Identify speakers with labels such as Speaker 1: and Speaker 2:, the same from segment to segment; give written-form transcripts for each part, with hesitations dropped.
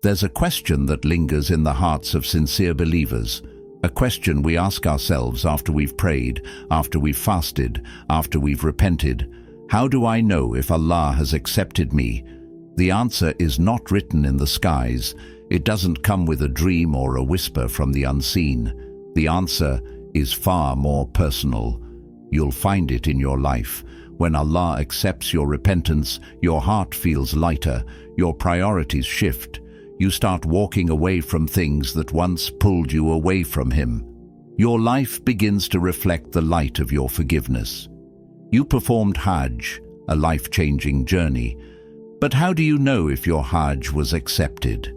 Speaker 1: There's a question that lingers in the hearts of sincere believers, a question we ask ourselves after we've prayed, after we've fasted, after we've repented. How do I know if Allah has accepted me? The answer is not written in the skies. It doesn't come with a dream or a whisper from the unseen. The answer is far more personal. You'll find it in your life. When Allah accepts your repentance, your heart feels lighter, your priorities shift. You start walking away from things that once pulled you away from Him. Your life begins to reflect the light of your forgiveness. You performed Hajj, a life-changing journey. But how do you know if your Hajj was accepted?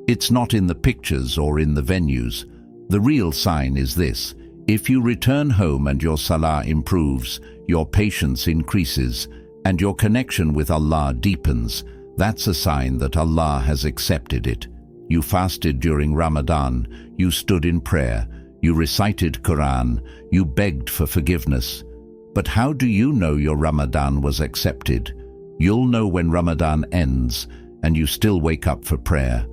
Speaker 1: It's not in the pictures or in the venues. The real sign is this: if you return home and your salah improves, your patience increases, and your connection with Allah deepens, that's a sign that Allah has accepted it. You fasted during Ramadan, you stood in prayer, you recited Quran, you begged for forgiveness. But how do you know your Ramadan was accepted? You'll know when Ramadan ends and you still wake up for prayer,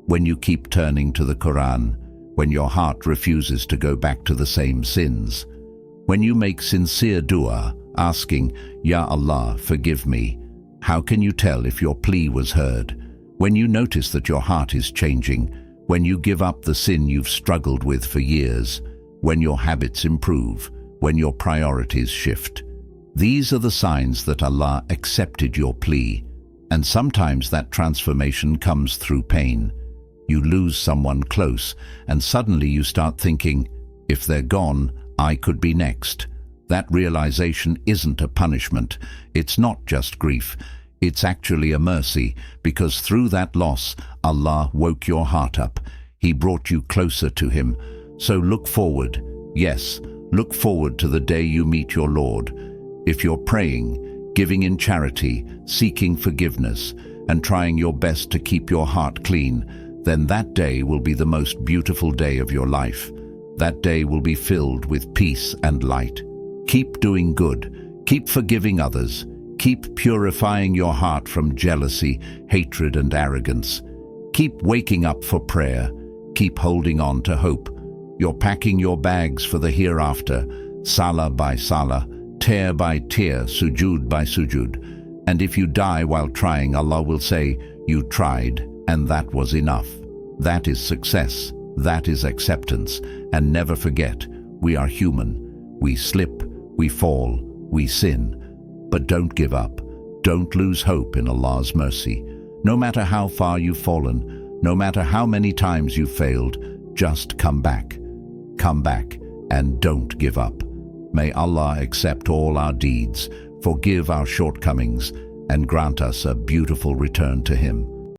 Speaker 1: when you keep turning to the Quran, when your heart refuses to go back to the same sins, when you make sincere dua, asking, Ya Allah, forgive me. How can you tell if your plea was heard? When you notice that your heart is changing, when you give up the sin you've struggled with for years, when your habits improve, when your priorities shift. These are the signs that Allah accepted your plea. And sometimes that transformation comes through pain. You lose someone close, and suddenly you start thinking, if they're gone, I could be next. That realization isn't a punishment. It's not just grief. It's actually a mercy, because through that loss, Allah woke your heart up. He brought you closer to Him. So look forward. Yes, look forward to the day you meet your Lord. If you're praying, giving in charity, seeking forgiveness, and trying your best to keep your heart clean, then that day will be the most beautiful day of your life. That day will be filled with peace and light. Keep doing good. Keep forgiving others. Keep purifying your heart from jealousy, hatred, and arrogance. Keep waking up for prayer. Keep holding on to hope. You're packing your bags for the hereafter, salah by salah, tear by tear, sujud by sujud. And if you die while trying, Allah will say, you tried, and that was enough. That is success. That is acceptance. And never forget, we are human. We slip, we fall, we sin. But don't give up. Don't lose hope in Allah's mercy. No matter how far you've fallen, no matter how many times you've failed, just come back. Come back and don't give up. May Allah accept all our deeds, forgive our shortcomings, and grant us a beautiful return to Him.